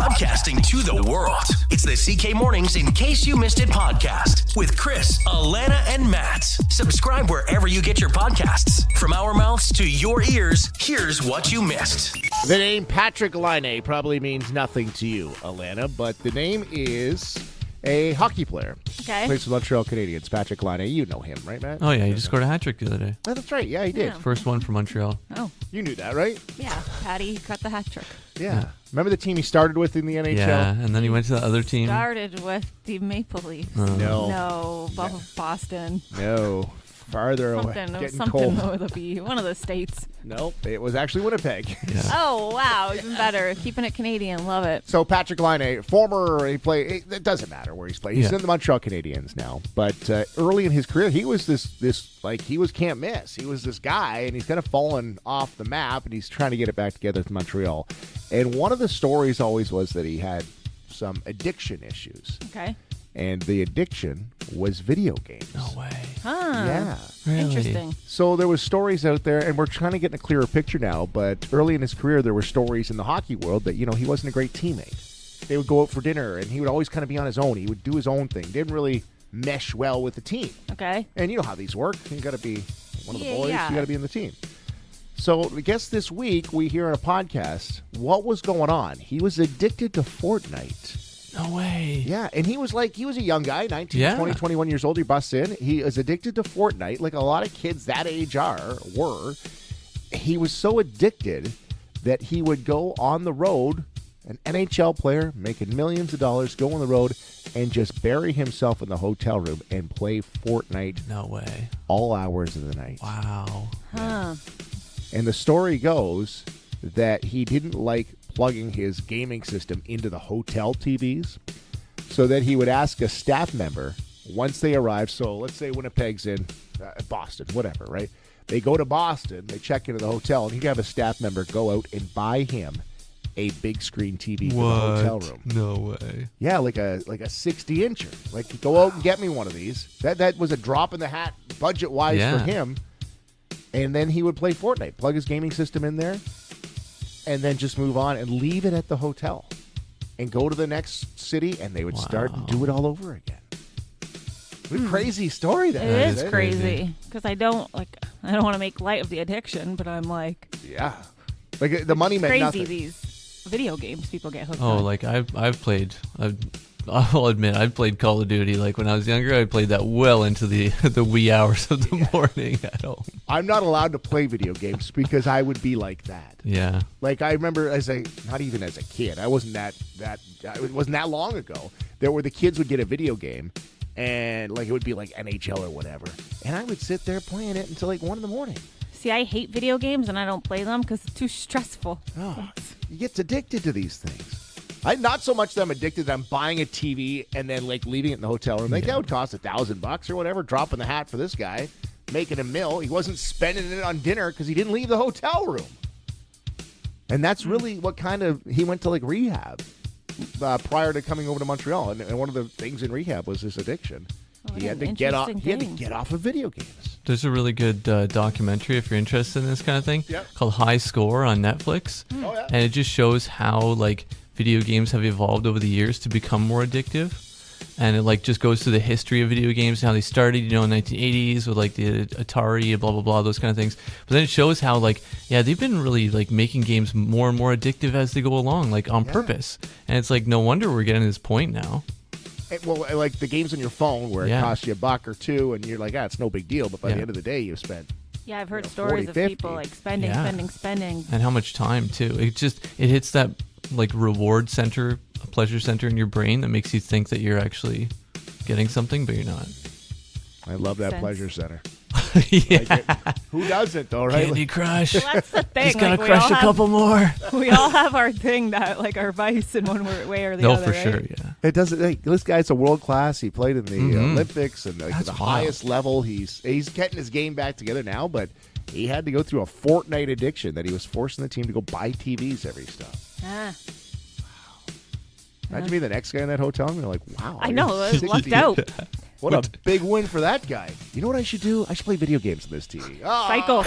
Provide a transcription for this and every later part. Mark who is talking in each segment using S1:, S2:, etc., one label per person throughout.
S1: Podcasting to the world. It's the CK Mornings In Case You Missed It podcast with Chris, Alana, and Matt. Subscribe wherever you get your podcasts. From our mouths to your ears, here's what you missed.
S2: The name Patrik Laine probably means nothing to you, Alana, but the name is a hockey player.
S3: Okay.
S2: Plays for Montreal Canadiens. Patrik Laine. You know him, right, Matt?
S4: Oh, yeah. He just scored a hat trick the other day.
S2: Oh, that's right. Yeah, he did.
S3: Yeah.
S4: First one for Montreal.
S3: Oh,
S2: You knew that, right?
S3: yeah. Patty got the hat trick.
S2: Yeah. Remember the team he started with in the NHL?
S4: Yeah, and then he went to the other team.
S3: Started with the Maple Leafs.
S2: No.
S3: Boston.
S2: No. Farther away.
S3: Something. It was
S2: Getting
S3: something
S2: cold.
S3: with a B. One of the states.
S2: Nope. It was actually Winnipeg.
S4: Yeah.
S3: Oh, wow. Even better. Keeping it Canadian. Love it.
S2: So Patrik Laine, it doesn't matter where he's played. He's in the Montreal Canadiens now. But early in his career, he was he was can't miss. He was this guy, and he's kind of fallen off the map, and he's trying to get it back together with Montreal. And one of the stories always was that he had some addiction issues.
S3: Okay.
S2: And the addiction was video games.
S4: No way.
S3: Huh.
S2: Yeah.
S4: Really?
S3: Interesting.
S2: So there was stories out there, and we're trying to get in a clearer picture now, but early in his career, there were stories in the hockey world that, he wasn't a great teammate. They would go out for dinner, and he would always kind of be on his own. He would do his own thing. Didn't really mesh well with the team.
S3: Okay.
S2: And you know how these work. You got to be one of the boys.
S3: Yeah.
S2: You got to be in the team. So I guess this week we hear on a podcast what was going on. He was addicted to Fortnite.
S4: No way.
S2: Yeah, and he was a young guy, 19,
S4: Yeah.
S2: 20, 21 years old. He busts in. He is addicted to Fortnite, like a lot of kids that age were. He was so addicted that he would go on the road, an NHL player making millions of dollars, go on the road and just bury himself in the hotel room and play Fortnite
S4: No way.
S2: all hours of the night.
S4: Wow.
S3: Huh.
S2: And the story goes that he didn't like plugging his gaming system into the hotel TVs, so that he would ask a staff member once they arrive. So let's say Winnipeg's in Boston, whatever, right? They go to Boston, they check into the hotel, and he'd have a staff member go out and buy him a big screen TV for the hotel room.
S4: No way.
S2: Yeah, like a 60-incher. Like, go out and get me one of these. That was a drop in the hat budget-wise
S4: Yeah.
S2: for him. And then he would play Fortnite, plug his gaming system in there, and then just move on and leave it at the hotel and go to the next city, and they would start and do it all over again. What a crazy story that
S3: It
S2: is.
S3: is crazy. Because I don't want to make light of the addiction, but I'm like,
S2: Yeah. Like, the money meant
S3: crazy
S2: nothing.
S3: these video games people get hooked
S4: Oh,
S3: on.
S4: like I've played. I'll admit I've played Call of Duty. Like when I was younger, I played that well into the wee hours of the morning at home.
S2: I'm not allowed to play video games because I would be like that.
S4: Yeah.
S2: Like, I remember not even as a kid, it wasn't that long ago, there were the kids would get a video game, and like it would be like NHL or whatever, and I would sit there playing it until like 1 in the morning.
S3: See, I hate video games and I don't play them because it's too stressful.
S2: Oh, you get addicted to these things. I'm not so much that I'm addicted that I'm buying a TV and then like leaving it in the hotel room. Like that would cost $1,000 or whatever, dropping the hat for this guy, making a mill. He wasn't spending it on dinner because he didn't leave the hotel room. And that's really what he went to like rehab prior to coming over to Montreal. And one of the things in rehab was this addiction.
S3: Oh,
S2: He
S3: what
S2: had
S3: an
S2: to get off.
S3: interesting
S2: He had to
S3: thing.
S2: get off of video games.
S4: There's a really good documentary if you're interested in this kind of thing called High Score on Netflix.
S2: Oh yeah.
S4: And it just shows how like video games have evolved over the years to become more addictive. And it like just goes through the history of video games, how they started, in the 1980s with like the Atari, blah blah blah, those kind of things. But then it shows how like they've been really like making games more and more addictive as they go along, like on purpose. And it's like no wonder we're getting to this point now.
S2: Well, like the games on your phone where it costs you $1 or $2, and you're like, it's no big deal. But by the end of the day, you've spent.
S3: Yeah, I've heard
S2: 40,
S3: stories of
S2: 50.
S3: people like spending.
S4: And how much time too. It hits that like reward center, a pleasure center in your brain that makes you think that you're actually getting something, but you're not.
S2: I love that
S3: Sense.
S2: pleasure center.
S4: Yeah.
S2: Who doesn't though, right?
S4: Candy Crush.
S3: Well, that's the thing.
S4: Just gotta
S3: like,
S4: crush a couple more.
S3: We all have our thing that, like, our vice in one way or the
S4: No,
S3: other.
S4: for
S3: right?
S4: sure. Yeah.
S2: It doesn't. Like, this guy's a world class. He played in the Olympics and like,
S4: That's
S2: the
S4: wild.
S2: highest level. He's getting his game back together now, but he had to go through a Fortnite addiction that he was forcing the team to go buy TVs every stop.
S3: Ah,
S2: Imagine being the next guy in that hotel and you're like, wow.
S3: I know. I was
S2: 60.
S3: lucked out.
S2: What a big win for that guy. You know what I should do? I should play video games on this TV. Oh,
S3: Cycle.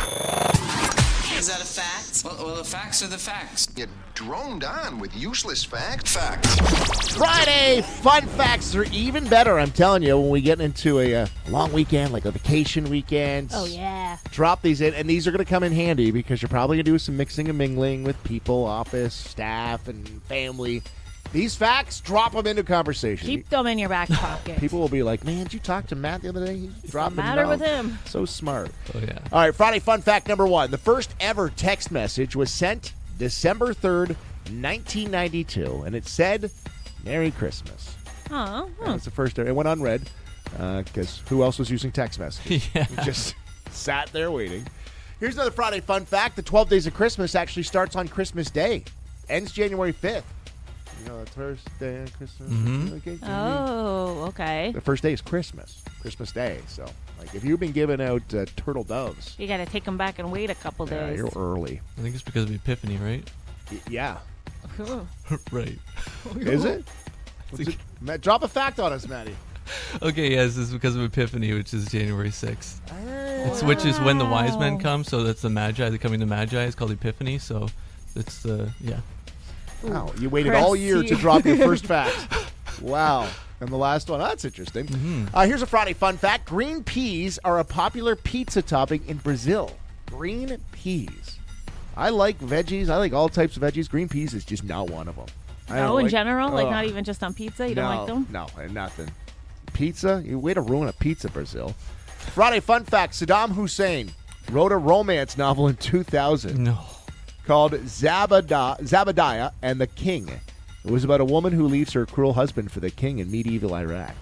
S5: Is that a fact?
S6: Well, the facts are the facts.
S7: You droned on with useless facts. Facts.
S2: Friday fun facts are even better, I'm telling you, when we get into a long weekend, like a vacation weekend.
S3: Oh, yeah.
S2: Drop these in, and these are going to come in handy because you're probably going to do some mixing and mingling with people, office, staff, and family. These facts, drop them into conversation.
S3: Keep them in your back pocket.
S2: People will be like, man, did you talk to Matt the other day? He's dropping
S3: the matter
S2: them
S3: with
S2: down.
S3: him?
S2: So smart.
S4: Oh yeah.
S2: All right, Friday fun fact number 1. The first ever text message was sent December 3rd, 1992, and it said, Merry Christmas.
S3: Oh,
S2: That's the first. It went unread because who else was using text messages?
S4: Yeah.
S2: You just sat there waiting. Here's another Friday fun fact. The 12 Days of Christmas actually starts on Christmas Day. Ends January 5th. You know, the first day of Christmas. Okay,
S3: Oh, okay.
S2: The first day is Christmas. Christmas Day. So, like, if you've been giving out turtle doves,
S3: You got to take them back and wait a couple days.
S2: you're early.
S4: I think it's because of Epiphany, right?
S2: Yeah.
S3: Ooh.
S4: Right.
S2: Is it? What's it? Matt, drop a fact on us, Matty.
S4: Okay, yes, this is because of Epiphany, which is January 6th. Which is when the wise men come, so that's the Magi. They're coming to Magi. It's called Epiphany, so it's the, yeah.
S2: Wow, you waited
S3: Chris,
S2: all year to
S3: you-
S2: drop your first fact. Wow. And the last one, that's interesting. Here's a Friday fun fact. Green peas are a popular pizza topping in Brazil. Green peas. I like veggies. I like all types of veggies. Green peas is just not one of them. I don't
S3: Oh, in
S2: like-
S3: general? Like,
S2: Ugh.
S3: not even just on pizza? You don't like them?
S2: No, nothing. Pizza? You way to ruin a pizza, Brazil. Friday fun fact. Saddam Hussein wrote a romance novel in 2000.
S4: No.
S2: Called Zabadiah and the King. It was about a woman who leaves her cruel husband for the king in medieval Iraq.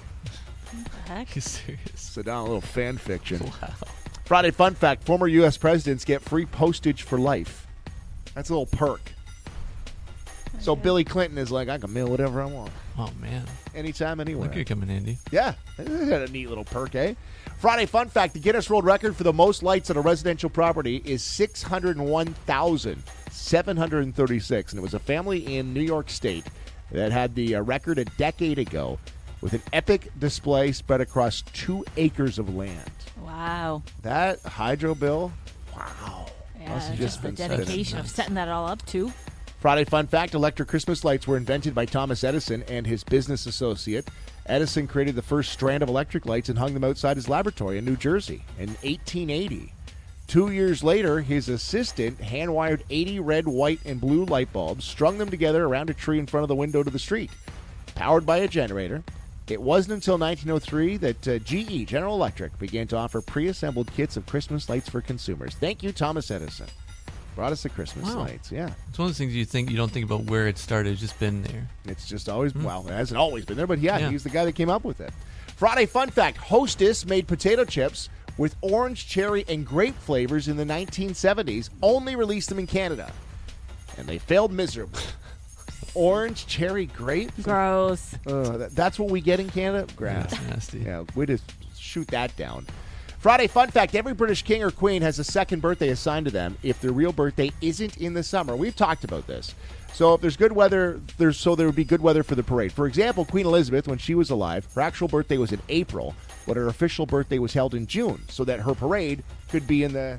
S3: Heck.
S4: You serious?
S2: Saddam, a little fan fiction.
S4: Wow.
S2: Friday fun fact. Former U.S. presidents get free postage for life. That's a little perk. So Billy Clinton is like, I can mail whatever I want.
S4: Oh, man.
S2: Anytime, anywhere.
S4: That could come in handy.
S2: Yeah, that's a neat little perk, eh? Friday fun fact, the Guinness World Record for the most lights on a residential property is 601,736. And it was a family in New York State that had the record a decade ago with an epic display spread across 2 acres of land.
S3: Wow.
S2: That hydro bill, wow.
S3: Yeah,
S2: Must have
S3: just the
S2: been spinning.
S3: dedication of setting that all up, too.
S2: Friday fun fact, electric Christmas lights were invented by Thomas Edison and his business associate. Edison created the first strand of electric lights and hung them outside his laboratory in New Jersey in 1880. 2 years later, his assistant hand-wired 80 red, white, and blue light bulbs, strung them together around a tree in front of the window to the street. Powered by a generator, it wasn't until 1903 that GE, General Electric, began to offer pre-assembled kits of Christmas lights for consumers. Thank you, Thomas Edison. Brought us the Christmas
S4: Wow.
S2: lights, yeah.
S4: It's one of those things you don't think about where it started. It's just been there.
S2: It's just always, well, it hasn't always been there, but yeah,
S4: Yeah.
S2: he's the guy that came up with it. Friday fun fact, Hostess made potato chips with orange, cherry, and grape flavors in the 1970s, only released them in Canada. And they failed miserably. Orange, cherry, grape?
S3: Gross.
S2: That's what we get in Canada? Grass.
S4: That's nasty.
S2: Yeah, we just shoot that down. Friday fun fact, every British king or queen has a second birthday assigned to them if their real birthday isn't in the summer. We've talked about this. So if there's good weather, there would be good weather for the parade. For example, Queen Elizabeth, when she was alive, her actual birthday was in April, but her official birthday was held in June, so that her parade could be in the,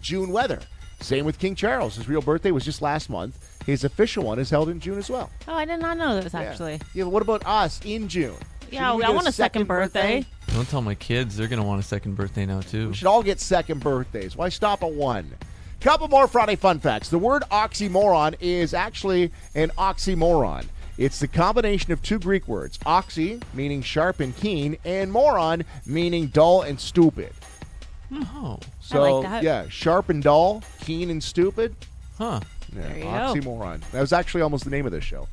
S2: June weather. Same with King Charles. His real birthday was just last month. His official one is held in June as well.
S3: Oh, I did not know this, actually.
S2: Yeah, but what about us in June?
S3: Yeah,
S2: Should we
S3: I
S2: get
S3: want a second birthday.
S4: Don't tell my kids. They're going to want a second birthday now, too.
S2: We should all get second birthdays. Why stop at one? Couple more Friday fun facts. The word oxymoron is actually an oxymoron. It's the combination of 2 Greek words, oxy, meaning sharp and keen, and moron, meaning dull and stupid.
S4: Oh.
S2: So,
S3: like that.
S2: yeah, sharp and dull, keen and stupid.
S4: Huh.
S2: Yeah,
S3: There you go.
S2: oxymoron. That was actually almost the name of this show.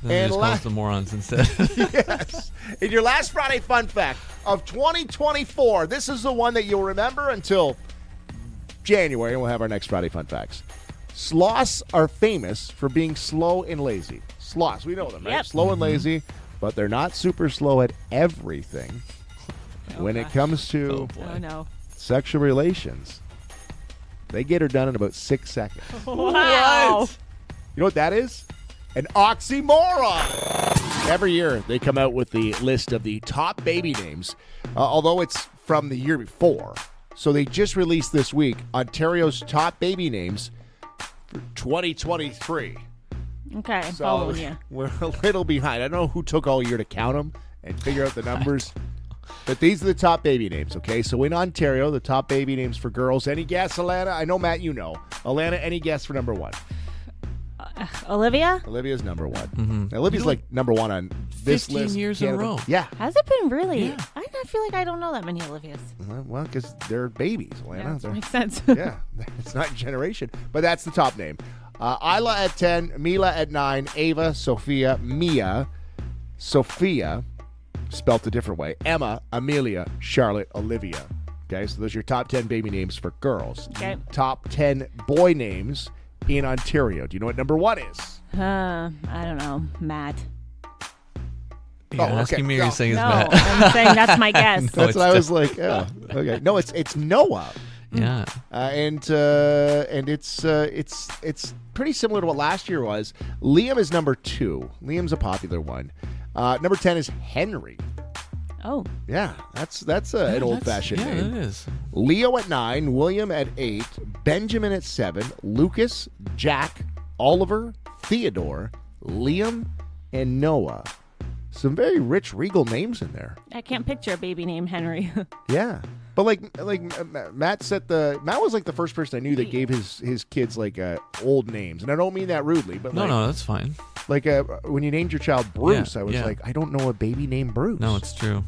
S4: Then
S2: And
S4: just call us the morons instead.
S2: Yes. In your last Friday fun fact of 2024, this is the one that you'll remember until January, and we'll have our next Friday fun facts. Sloths are famous for being slow and lazy. Sloths, we know them, right?
S3: Yep.
S2: Slow and lazy, but they're not super slow at everything. When it comes to
S3: Oh, no.
S2: sexual relations, they get her done in about 6 seconds.
S3: Wow.
S2: You know what that is? An oxymoron. Every year they come out with the list of the top baby names, although it's from the year before. So they just released this week Ontario's top baby names for 2023.
S3: Okay,
S2: So
S3: following you.
S2: we're a little behind. I don't know who took all year to count them and figure out the numbers. But these are the top baby names, okay? So in Ontario, the top baby names for girls. Any guess, Alana? I know, Matt, you know. Alana, any guess for number one?
S3: Olivia?
S2: Olivia's number one. Olivia's like number one on this
S4: 15
S2: list.
S4: years in a
S2: Canada.
S4: row.
S2: Yeah.
S3: Has it been really?
S4: Yeah.
S3: I feel like I don't know that many Olivias.
S2: Well, because they're babies, Alana.
S3: Yeah, that
S2: They're-
S3: makes sense.
S2: yeah, it's not generation, but that's the top name. Isla at 10, Mila at 9, Ava, Sophia, Mia, Sophia, spelt a different way, Emma, Amelia, Charlotte, Olivia. Okay, so those are your top 10 baby names for girls.
S3: Okay.
S2: Top 10 boy names in Ontario. Do you know what number one is?
S3: I don't know. Matt.
S4: You're
S2: Oh, okay.
S4: asking me or
S2: No.
S4: you're saying it's
S3: No,
S4: Matt?
S3: I'm saying that's my guess.
S4: No,
S2: That's
S4: it's
S2: what I was like. Oh, okay. No, it's Noah.
S4: Yeah.
S2: And it's pretty similar to what last year was. Liam is number 2. Liam's a popular one. Number 10 is Henry.
S3: Oh,
S2: Yeah, that's an old fashioned
S4: Yeah,
S2: name.
S4: it is.
S2: Leo at 9, William at 8, Benjamin at 7, Lucas, Jack, Oliver, Theodore, Liam, and Noah. Some very rich, regal names in there.
S3: I can't picture a baby named Henry.
S2: Yeah, but like Matt said, Matt was like the first person I knew that gave his kids like old names, and I don't mean that rudely, but
S4: No, that's fine.
S2: like when you named your child Bruce,
S4: Yeah,
S2: I was
S4: yeah.
S2: like, I don't know a baby named Bruce.
S4: No, it's true.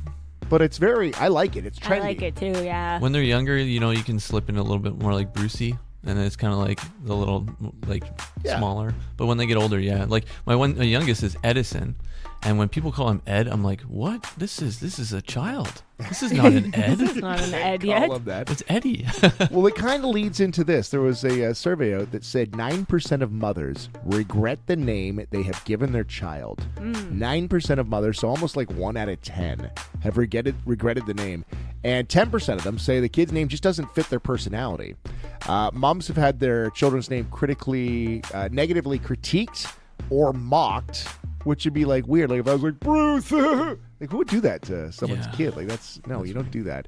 S2: but it's I like it. It's trendy.
S3: I like it too, yeah.
S4: When they're younger, you can slip in a little bit more like Brucey, and then it's kind of like the little like
S2: Yeah.
S4: smaller. But when they get older, yeah, like my youngest is Edison, and when people call him Ed, I'm like, what? This is a child. This is not an Ed.
S3: It's not an Ed yet.
S2: All of that.
S4: It's Eddie.
S2: Well, it kind of leads into this. There was a survey out that said 9% of mothers regret the name they have given their child. 9% of mothers, so almost like 1 out of 10, have regretted the name. And 10% of them say the kid's name just doesn't fit their personality. Moms have had their children's name negatively critiqued or mocked, which would be like weird. Like if I was like, Bruce, like who would do that to someone's
S4: Yeah.
S2: kid? Like you don't do that.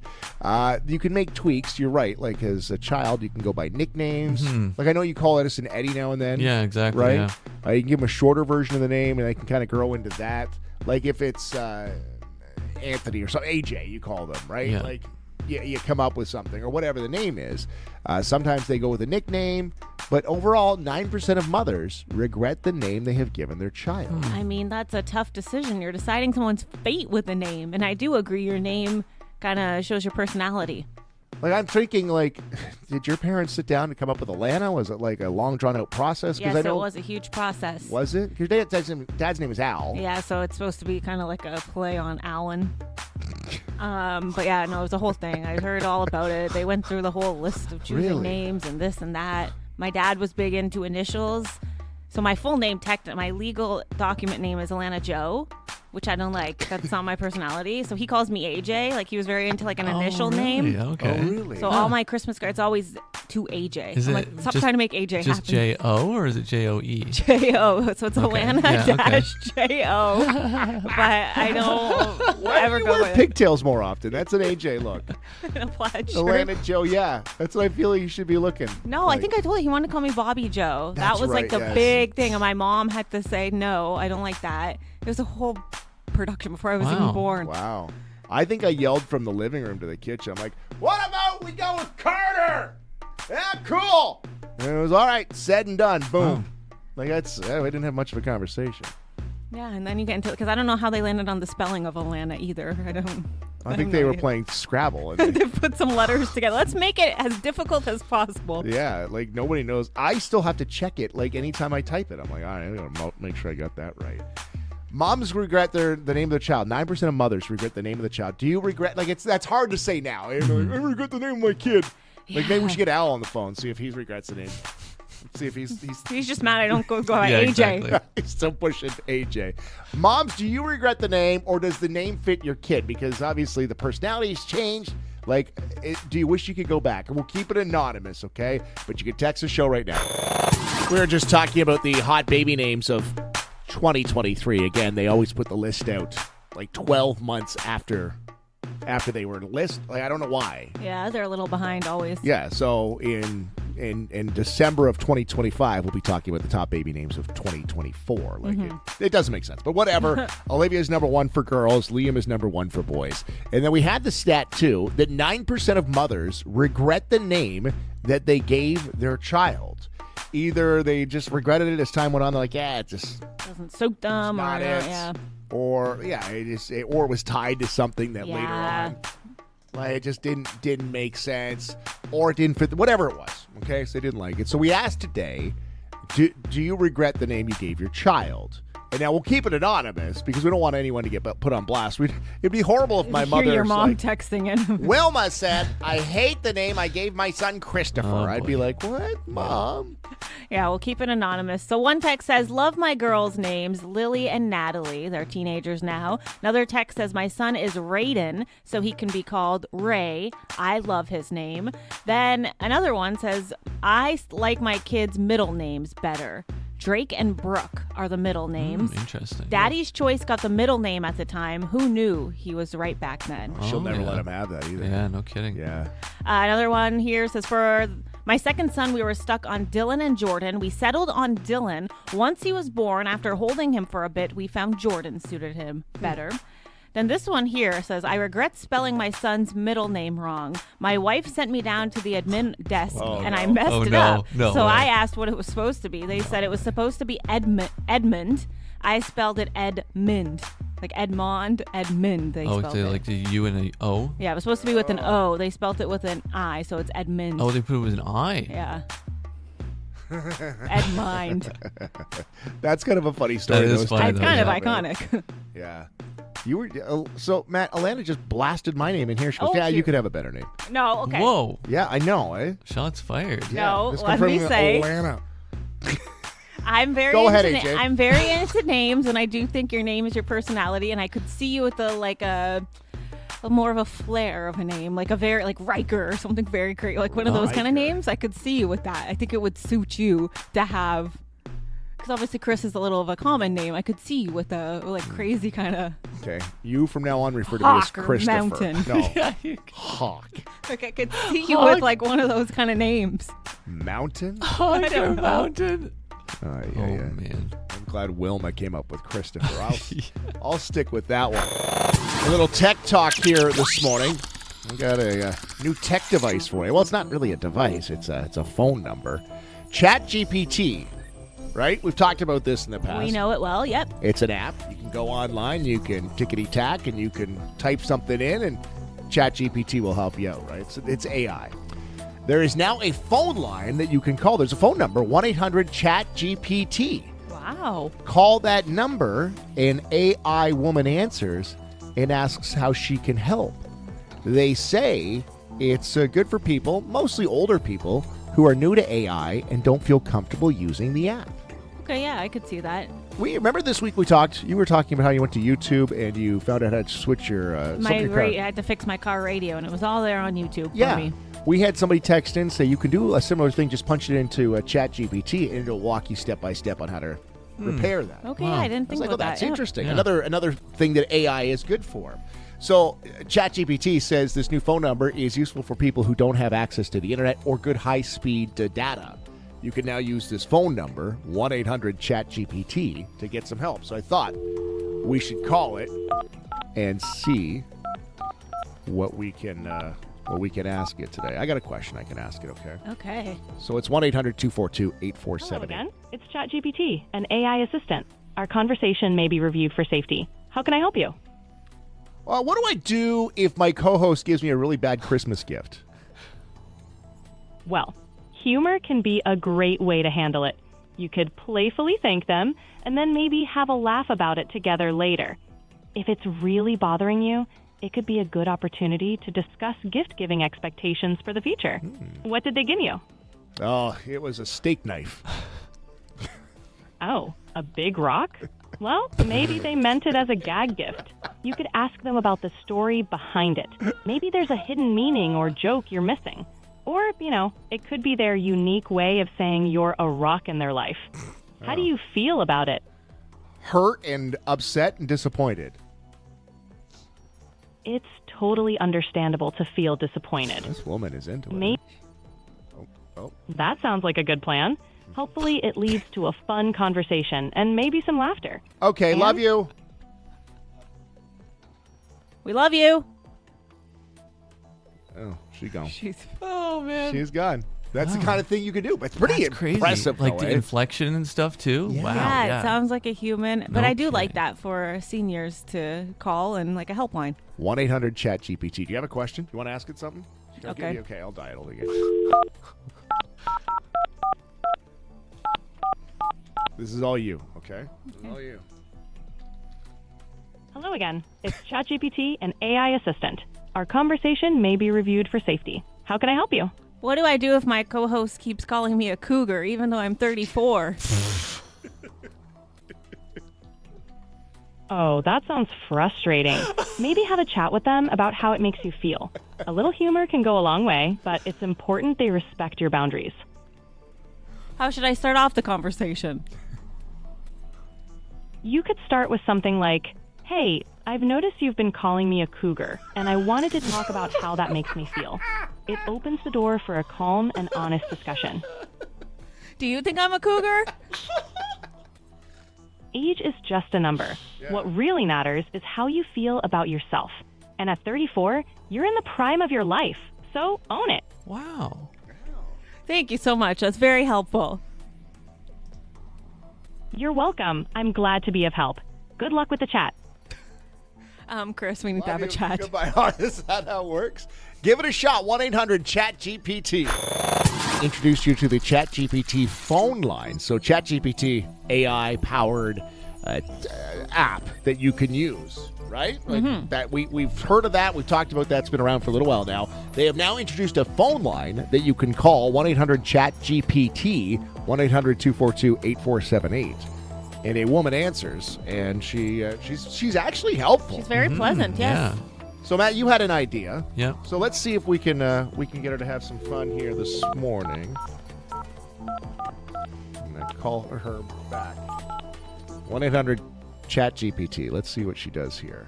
S2: You can make tweaks. You're right. Like as a child, you can go by nicknames. Like I know you call Edison Eddie now and then.
S4: Yeah, exactly.
S2: Right.
S4: Yeah.
S2: You can give him a shorter version of the name, and they can kind of grow into that. Like if it's Anthony or something, AJ, you call them, right?
S4: Yeah.
S2: Like you come up with something or whatever the name is. Sometimes they go with a nickname, but overall, 9% of mothers regret the name they have given their child.
S3: I mean, that's a tough decision. You're deciding someone's fate with a name. And I do agree your name kind of shows your personality.
S2: Like I'm thinking, like, did your parents sit down to come up with Alana? Was it like a long drawn out process?
S3: Yes,
S2: I know,
S3: it was a huge process.
S2: Was it? Your dad's name is Al.
S3: Yeah, so it's supposed to be kind of like a play on Alan. But yeah, no, it was a whole thing. I heard all about it. They went through the whole list of choosing
S2: Really?
S3: names and this and that. My dad was big into initials. So my full name, my legal document name is Alana Joe, which I don't like. That's not my personality. So he calls me AJ. Like he was very into like an initial name.
S4: Okay.
S2: Oh, really?
S3: So all my Christmas cards always to AJ.
S4: Is
S3: I'm
S4: it
S3: like, stop
S4: just-
S3: trying to make AJ
S4: Just
S3: happen.
S4: J-O or is it J-O-E?
S3: J-O. So it's
S4: Okay.
S3: Alana
S4: Yeah, okay.
S3: dash J-O. But I don't
S2: Why do
S3: ever
S2: you
S3: go
S2: wear
S3: with
S2: pigtails more often? That's an AJ look.
S3: a plaid shirt.
S2: Alana Joe, yeah. That's what I feel like you should be looking.
S3: No, I think I told you he wanted to call me Bobby Joe.
S2: That's
S3: That was like
S2: right,
S3: the
S2: yes.
S3: big thing. And my mom had to say, no, I don't like that. It was a whole production before I was
S4: Wow.
S3: even born.
S2: Wow. I think I yelled from the living room to the kitchen. I'm like, what about we go with Carter? Yeah, cool. And it was all right, said and done. Boom. Like we didn't have much of a conversation.
S3: Yeah, and then you get into it because I don't know how they landed on the spelling of Alana either.
S2: I think they were playing Scrabble. And
S3: They put some letters together. Let's make it as difficult as possible.
S2: yeah, like nobody knows. I still have to check it. Like anytime I type it, I'm like, all right, I gotta make sure I got that right. Moms regret the name of their child. 9% of mothers regret the name of the child. Do you regret? Like that's hard to say now. You know, I regret the name of my kid. Like maybe we should get Al on the phone, see if he regrets the name. See if he's
S3: He's just mad I don't go by
S4: Yeah,
S3: AJ.
S4: exactly.
S2: he's still pushing AJ. Moms, do you regret the name, or does the name fit your kid? Because obviously the personality's changed. Like, do you wish you could go back? And we'll keep it anonymous, okay? But you can text the show right now. We're just talking about the hot baby names of 2023. Again, they always put the list out like 12 months after after they were enlisted. Like, I don't know why.
S3: Yeah, they're a little behind always.
S2: Yeah, so in December of 2025, we'll be talking about the top baby names of 2024. Like it doesn't make sense, but whatever. Olivia is number 1 for girls. Liam is number 1 for boys. And then we had the stat too that 9% of mothers regret the name that they gave their child. Either they just regretted it as time went on. They're like, yeah, it just
S3: Doesn't suit them
S2: not
S3: or
S2: it.
S3: yeah.
S2: Or or it was tied to something that later
S3: Yeah.
S2: on, like it just didn't make sense, or it didn't fit. Whatever it was, okay. So they didn't like it. So we asked today, do you regret the name you gave your child? And now we'll keep it anonymous because we don't want anyone to get put on blast. It'd be horrible if my
S3: Hear
S2: mother,
S3: your mom
S2: like,
S3: texting in.
S2: Wilma said, "I hate the name I gave my son Christopher."
S4: Oh,
S2: I'd
S4: boy.
S2: be like, "What, Mom?"
S3: Yeah, we'll keep it anonymous. So one text says, love my girls' names, Lily and Natalie. They're teenagers now. Another text says, my son is Raiden, so he can be called Ray. I love his name. Then another one says, I like my kids' middle names better. Drake and Brooke are the middle names.
S4: Interesting.
S3: Daddy's Choice got the middle name at the time. Who knew he was right back then?
S2: She'll never
S4: yeah.
S2: let him have that either.
S4: Yeah, no kidding.
S2: Yeah.
S3: Another one here says, for my second son, we were stuck on Dylan and Jordan. We settled on Dylan. Once he was born, after holding him for a bit, we found Jordan suited him better. Then this one here says, I regret spelling my son's middle name wrong. My wife sent me down to the admin desk and I messed it up.
S4: No
S3: so
S4: way.
S3: I asked what it was supposed to be. They said it was supposed to be Edmund. I spelled it Edmund. Like Edmond, They
S4: Oh,
S3: spelled
S4: it's
S3: it.
S4: like the U and a O?
S3: Yeah, it was supposed to be with an O. They spelled it with an I, so it's Edmund.
S4: Oh, they put it with an I.
S3: Yeah. Edmind.
S2: That's kind of a funny story.
S4: That is
S2: those
S4: funny,
S3: It's
S2: two.
S3: kind of
S4: yeah,
S3: iconic.
S2: Yeah. You were so Matt. Alana just blasted my name in here. She goes,
S3: Oh,
S2: "Yeah, you
S3: cute.
S2: could have a better name."
S3: No, okay.
S4: Whoa.
S2: Yeah, I know. Eh?
S4: Shots fired.
S3: No,
S2: This
S3: let
S2: comes
S3: me
S2: from
S3: say,
S2: Alana.
S3: I'm very
S2: Go ahead,
S3: into
S2: AJ.
S3: I'm very into names, and I do think your name is your personality, and I could see you with a more of a flair of a name, like a very like Riker or something very great, like one of those kind
S2: Riker.
S3: of names. I could see you with that. I think it would suit you to have. Because obviously Chris is a little of a common name. I could see you with a like crazy kind of
S2: Okay, you from now on refer to me as
S3: Hawk or
S2: Christopher.
S3: Mountain.
S2: No, Hawk
S3: like I could see you with like one of those kind of names.
S2: Mountain.
S3: I don't know.
S4: Mountain.
S2: Yeah,
S4: Oh,
S2: yeah.
S4: man.
S2: I'm glad Wilma came up with Christopher. I'll stick with that one. A little tech talk here this morning. We got a new tech device for you. Well, it's not really a device. It's a phone number. ChatGPT. Right? We've talked about this in the past.
S3: We know it well. Yep.
S2: It's an app. You can go online, you can tickety-tack, and you can type something in, and ChatGPT will help you out, right? It's AI. There is now a phone line that you can call. There's a phone number, 1-800-CHAT-GPT.
S3: Wow.
S2: Call that number, and AI woman answers and asks how she can help. They say it's good for people, mostly older people, who are new to AI and don't feel comfortable using the app.
S3: Okay, yeah, I could see that.
S2: We remember this week you were talking about how you went to YouTube and you found out how to switch your
S3: I had to fix my car radio, and it was all there on YouTube for
S2: Yeah.
S3: me.
S2: We had somebody text in say you can do a similar thing, just punch it into a ChatGPT and it'll walk you step by step on how to repair that.
S3: Okay,
S4: Wow.
S3: I didn't
S2: I was
S3: think
S2: like, oh,
S3: about
S2: that's
S3: that. Yeah.
S2: interesting.
S4: Yeah.
S2: Another thing that AI is good for. So ChatGPT says this new phone number is useful for people who don't have access to the internet or good high-speed data. You can now use this phone number, 1-800-CHAT-GPT, to get some help. So I thought we should call it and see what we can ask it today. I got a question I can ask it, okay?
S3: Okay.
S2: So it's 1-800-242-8478.
S5: Hello again. It's ChatGPT, an AI assistant. Our conversation may be reviewed for safety. How can I help you?
S2: What do I do if my co-host gives me a really bad Christmas gift?
S5: Well, humor can be a great way to handle it. You could playfully thank them and then maybe have a laugh about it together later. If it's really bothering you, it could be a good opportunity to discuss gift-giving expectations for the future. What did they give you?
S2: Oh, it was a steak knife.
S5: Oh, a big rock? Well, maybe they meant it as a gag gift. You could ask them about the story behind it. Maybe there's a hidden meaning or joke you're missing. Or, it could be their unique way of saying you're a rock in their life. How do you feel about it?
S2: Hurt and upset and disappointed.
S5: It's totally understandable to feel disappointed.
S2: This woman is into it.
S5: Maybe that sounds like a good plan. Hopefully it leads to a fun conversation and maybe some laughter.
S2: Okay,
S5: And-
S2: love you.
S3: We love you.
S2: Oh, she gone.
S4: Oh man,
S2: She's gone. That's the kind of thing you can do. But it's pretty
S4: that's crazy.
S2: impressive.
S4: Like
S2: though,
S4: the
S2: eh?
S4: inflection and stuff too.
S2: Yeah.
S4: Wow.
S3: Yeah, it sounds like a human. But
S4: No
S3: I do like
S4: kidding.
S3: that for seniors to call and like a helpline.
S2: 1-800-CHAT-GPT. Do you have a question? You want to ask it something? She'll
S3: Okay.
S2: give you- okay, I'll dial it again. This is all you, okay? This is all you.
S5: Hello again. It's ChatGPT, an AI assistant. Our conversation may be reviewed for safety. How can I help you?
S3: What do I do if my co-host keeps calling me a cougar, even though I'm 34?
S5: Oh, that sounds frustrating. Maybe have a chat with them about how it makes you feel. A little humor can go a long way, but it's important they respect your boundaries.
S3: How should I start off the conversation?
S5: You could start with something like, "Hey, I've noticed you've been calling me a cougar, and I wanted to talk about how that makes me feel." It opens the door for a calm and honest discussion.
S3: Do you think I'm a cougar?
S5: Age is just a number. What really matters is how you feel about yourself. And at 34, you're in the prime of your life, so own it.
S4: Wow.
S3: Thank you so much. That's very helpful.
S5: You're welcome. I'm glad to be of help. Good luck with the chat.
S3: Chris, we need to have a
S2: Love you.
S3: chat.
S2: Goodbye. Is that how it works? Give it a shot. 1-800-CHAT-GPT. Introduce you to the ChatGPT phone line. So ChatGPT, AI-powered app that you can use, right? Like that we've heard of that. We've talked about that. It's been around for a little while now. They have now introduced a phone line that you can call, 1-800-CHAT-GPT, 1-800-242-8478. And a woman answers, and she's actually helpful.
S3: She's very pleasant, yes.
S4: Yeah.
S2: So Matt, you had an idea.
S4: Yep.
S2: So let's see if we can get her to have some fun here this morning. I'm gonna call her back. 1-800-CHAT-GPT. Let's see what she does here.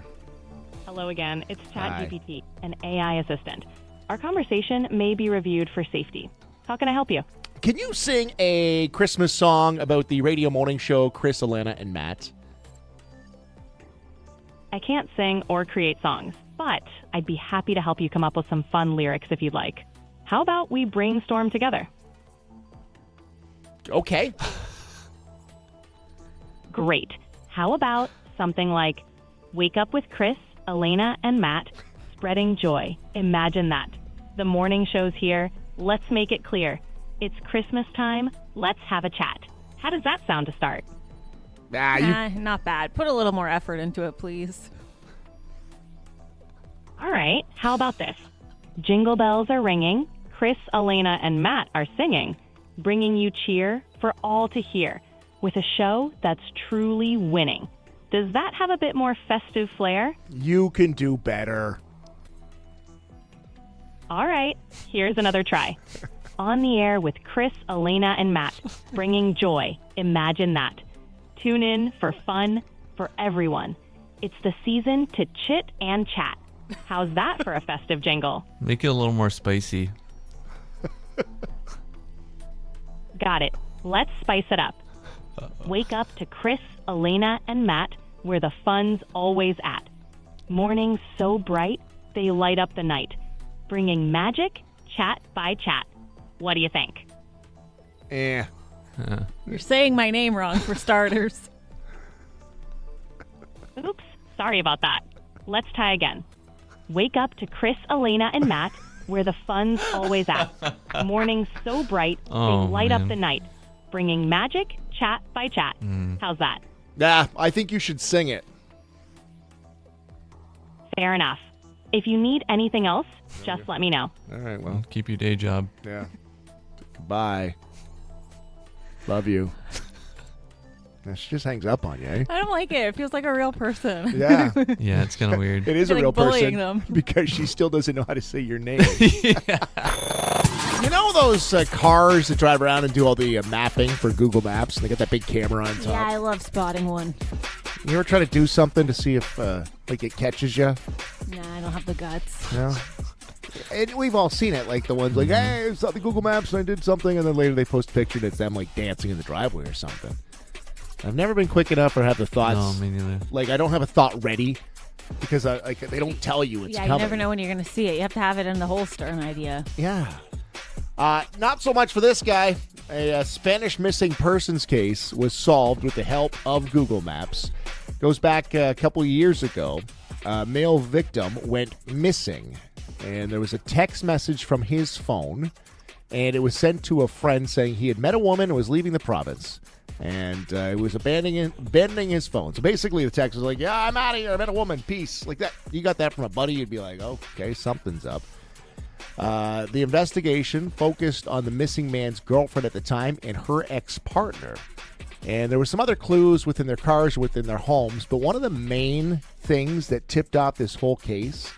S5: Hello again. It's
S2: Hi.
S5: ChatGPT, an AI assistant. Our conversation may be reviewed for safety. How can I help you?
S2: Can you sing a Christmas song about the radio morning show Chris, Alana, and Matt?
S5: I can't sing or create songs, but I'd be happy to help you come up with some fun lyrics if you'd like. How about we brainstorm together?
S2: Okay.
S5: Great. How about something like, "Wake up with Chris, Elena, and Matt, spreading joy. Imagine that. The morning show's here. Let's make it clear. It's Christmas time. Let's have a chat." How does that sound to start?
S3: Not bad. Put a little more effort into it, please.
S5: All right. How about this? Jingle bells are ringing. Chris, Elena, and Matt are singing, bringing you cheer for all to hear with a show that's truly winning. Does that have a bit more festive flair?
S2: You can do better.
S5: All right, here's another try. On the air with Chris, Elena, and Matt, bringing joy. Imagine that. Tune in for fun for everyone. It's the season to chit and chat. How's that for a festive jingle?
S4: Make it a little more spicy.
S5: Got it. Let's spice it up. Wake up to Chris, Elena, and Matt, where the fun's always at. Mornings so bright, they light up the night, bringing magic, chat by chat. What do you think?
S3: You're saying my name wrong for starters.
S5: Oops, sorry about that. Let's try again. Wake up to Chris, Elena, and Matt, where the fun's always at. Mornings so bright,
S4: Oh,
S5: they light up
S4: man.
S5: the night, bringing magic, chat by chat. How's that?
S2: Nah, I think you should sing it.
S5: Fair enough. If you need anything else, just let me know.
S2: All right, well,
S4: Keep your day job.
S2: yeah. Goodbye. Love you. Now, she just hangs up on you, eh?
S3: I don't like it. It feels like a real person.
S2: Yeah,
S4: Yeah, it's kind of weird.
S2: it is a
S3: You're,
S2: real
S3: like, bullying
S2: person
S3: them.
S2: because she still doesn't know how to say your name. You know those cars that drive around and do all the mapping for Google Maps, and they got that big camera on top?
S3: Yeah, I love spotting one.
S2: You ever try to do something to see if like it catches you?
S3: Nah, I don't have the guts.
S2: Yeah. And we've all seen it, like the ones like, hey, I saw the Google Maps and I did something, and then later they post a picture that's them like dancing in the driveway or something. I've never been quick enough or have the thoughts.
S4: No, me neither.
S2: Like, I don't have a thought ready because they don't tell you it's
S3: Yeah,
S2: coming.
S3: you never know when you're going to see it. You have to have it in the holster, an idea.
S2: Yeah. Not so much for this guy. A Spanish missing persons case was solved with the help of Google Maps. Goes back a couple years ago. A male victim went missing, and there was a text message from his phone, and it was sent to a friend saying he had met a woman and was leaving the province, and he was abandoning his phone. So basically the text was like, yeah, I'm out of here. I met a woman. Peace. Like that. You got that from a buddy, you'd be like, okay, something's up. The investigation focused on the missing man's girlfriend at the time and her ex-partner. And there were some other clues within their cars, within their homes. But one of the main things that tipped off this whole case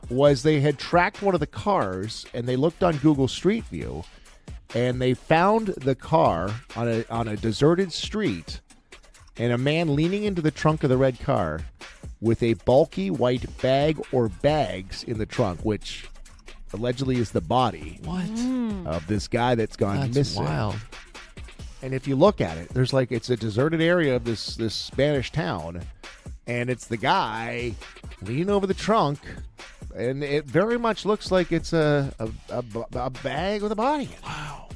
S2: was they had tracked one of the cars, and they looked on Google Street View, and they found the car on a deserted street, and a man leaning into the trunk of the red car with a bulky white bag or bags in the trunk, which allegedly is the body of this guy that's gone
S4: That's
S2: missing.
S4: wild.
S2: And if you look at it, there's like, it's a deserted area of this Spanish town, and it's the guy leaning over the trunk, and it very much looks like it's a bag with a body in it. Wow.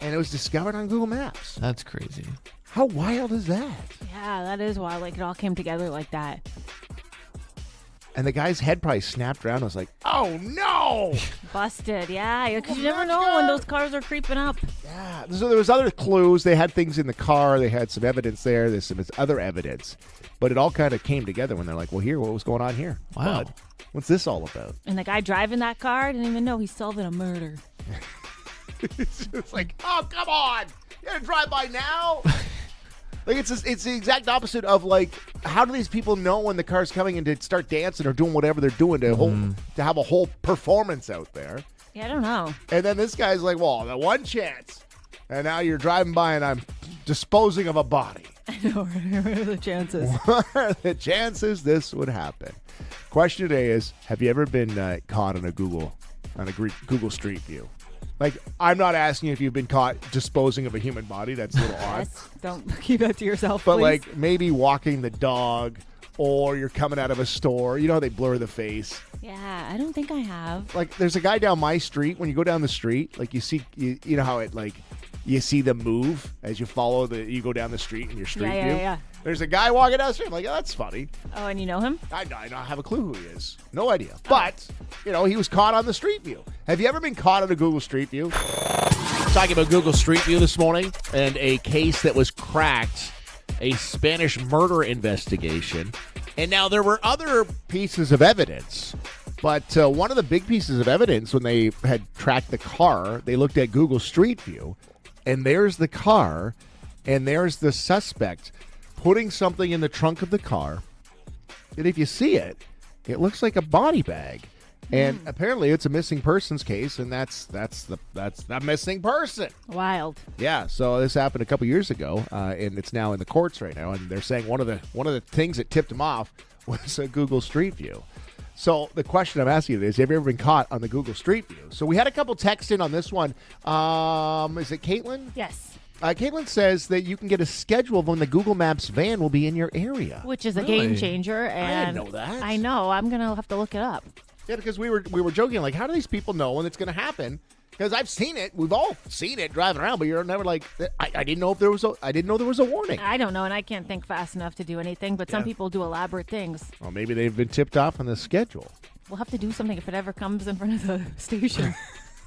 S2: And it was discovered on Google Maps.
S4: That's crazy.
S2: How wild is that?
S3: Yeah, that is wild. Like, it all came together like that.
S2: And the guy's head probably snapped around and was like, oh, no!
S3: Busted, yeah. Because you never
S2: That's
S3: know when
S2: good.
S3: those cars are creeping up.
S2: Yeah. So there was other clues. They had things in the car. They had some evidence there. There's some other evidence. But it all kind of came together when they're like, well, what was going on here?
S4: Wow.
S2: Bud, what's this all about?
S3: And the guy driving that car didn't even know he's solving a murder.
S2: It's like, oh, come on. You gotta drive by now? Like, it's the exact opposite of, like, how do these people know when the car's coming and to start dancing or doing whatever they're doing to have a whole performance out there?
S3: Yeah, I don't know.
S2: And then this guy's like, well, the one chance. And now you're driving by and I'm disposing of a body.
S3: I know. What are the chances?
S2: What are the chances this would happen? Question today is, have you ever been caught on a Google Street View? Like, I'm not asking if you've been caught disposing of a human body. That's a little odd.
S3: Yes, don't keep that to yourself,
S2: But,
S3: please.
S2: like, maybe walking the dog, or you're coming out of a store. You know how they blur the face?
S3: Yeah, I don't think I have.
S2: Like, there's a guy down my street. When you go down the street, like, you know how it, like, you see them move as you you go down the street in your street
S3: Yeah,
S2: view?
S3: yeah.
S2: There's a guy walking down the street. I'm like, oh, that's funny.
S3: Oh, and you know him?
S2: I don't have a clue who he is. No idea. But, he was caught on the Street View. Have you ever been caught on a Google Street View? Talking about Google Street View this morning and a case that was cracked, a Spanish murder investigation. And now there were other pieces of evidence. But one of the big pieces of evidence, when they had tracked the car, they looked at Google Street View, and there's the car, and there's the suspect putting something in the trunk of the car. And if you see it, it looks like a body bag. And apparently it's a missing persons case, and that's the missing person.
S3: Wild.
S2: Yeah, so this happened a couple years ago, and it's now in the courts right now. And they're saying one of the things that tipped him off was a Google Street View. So the question I'm asking you is, have you ever been caught on the Google Street View? So we had a couple texts in on this one. Is it Caitlin?
S3: Yes.
S2: Caitlin says that you can get a schedule of when the Google Maps van will be in your area.
S3: Which is a
S4: Really?
S3: game changer. And
S2: didn't know that.
S3: I know. I'm going to have to look it up.
S2: Yeah, because we were joking, like, how do these people know when it's going to happen? Because I've seen it. We've all seen it driving around, but you're never like, I didn't know if there was a warning.
S3: I don't know, and I can't think fast enough to do anything, but some
S2: Yeah.
S3: people do elaborate things.
S2: Well, maybe they've been tipped off on the schedule.
S3: We'll have to do something if it ever comes in front of the station.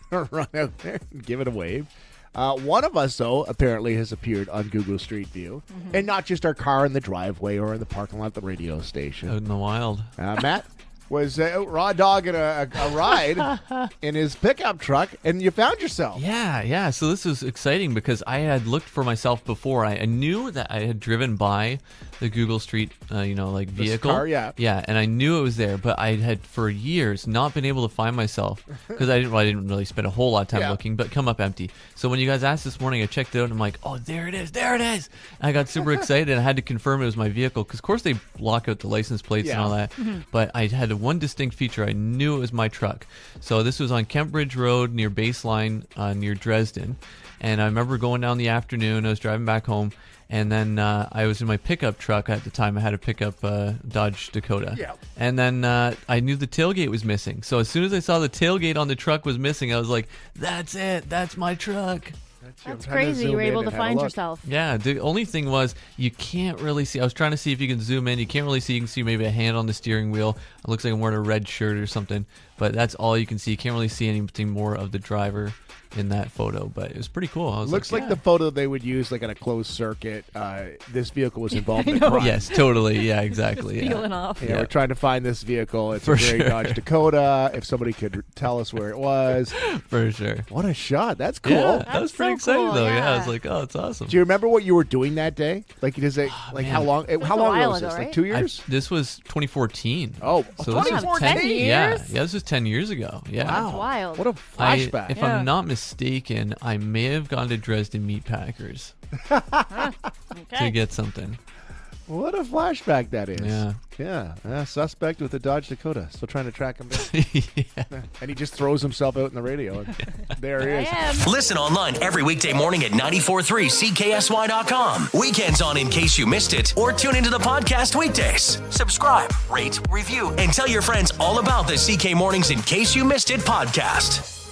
S2: Run out there and give it a wave. One of us, though, apparently has appeared on Google Street View, and not just our car in the driveway or in the parking lot at the radio station.
S4: Out in the wild.
S2: Matt was out raw dogging a ride in his pickup truck, and you found yourself.
S4: Yeah. So this was exciting because I had looked for myself before. I knew that I had driven by the Google Street, vehicle.
S2: car, yeah.
S4: Yeah, and I knew it was there, but I had for years not been able to find myself because I didn't really spend a whole lot of time looking, but come up empty. So when you guys asked this morning, I checked it out and I'm like, oh, there it is. And I got super excited and I had to confirm it was my vehicle because, of course, they block out the license plates and all that. But I had one distinct feature. I knew it was my truck. So this was on Kent Bridge Road near Baseline, near Dresden. And I remember going down the afternoon. I was driving back home. And then I was in my pickup truck at the time. I had a pickup Dodge Dakota. Yeah. And then I knew the tailgate was missing. So as soon as I saw the tailgate on the truck was missing, I was like, that's it. That's my truck.
S3: That's crazy. You were able to find yourself.
S4: Yeah. The only thing was you can't really see. I was trying to see if you can zoom in. You can't really see. You can see maybe a hand on the steering wheel. It looks like I'm wearing a red shirt or something. But that's all you can see. You can't really see anything more of the driver in that photo, but it was pretty cool. I was
S2: Looks like the photo they would use like on a closed circuit. This vehicle was involved in a crime.
S4: Yes, totally. Yeah, exactly.
S3: Peeling off.
S2: Yeah, we're trying to find this vehicle. It's a very Dodge Dakota. If somebody could tell us where it was.
S4: For sure.
S2: What a shot. That's cool.
S4: Yeah, that was pretty
S3: so
S4: exciting
S3: cool,
S4: though.
S3: yeah.
S4: I was like, oh, it's awesome.
S2: Do you remember what you were doing that day? Like, does it? Like, how long? How long ago was this?
S3: ago,
S2: Like
S3: right?
S2: 2 years?
S4: This was 2014.
S2: Oh,
S4: so this was
S2: 2014?
S3: 10
S4: Yeah,
S3: years?
S4: this was 10 years ago. Yeah.
S2: Wow.
S3: That's wild.
S2: What a flashback.
S4: If I'm not mistaken, I may have gone to Dresden Meat Packers to get something.
S2: What a flashback that is.
S4: Yeah.
S2: Yeah. Suspect with the Dodge Dakota. Still trying to track him down.
S4: Yeah.
S2: And he just throws himself out in the radio. And there he is.
S1: Listen online every weekday morning at 943CKSY.com. Weekends on in case you missed it, or tune into the podcast weekdays. Subscribe, rate, review, and tell your friends all about the CK Mornings in case you missed it podcast.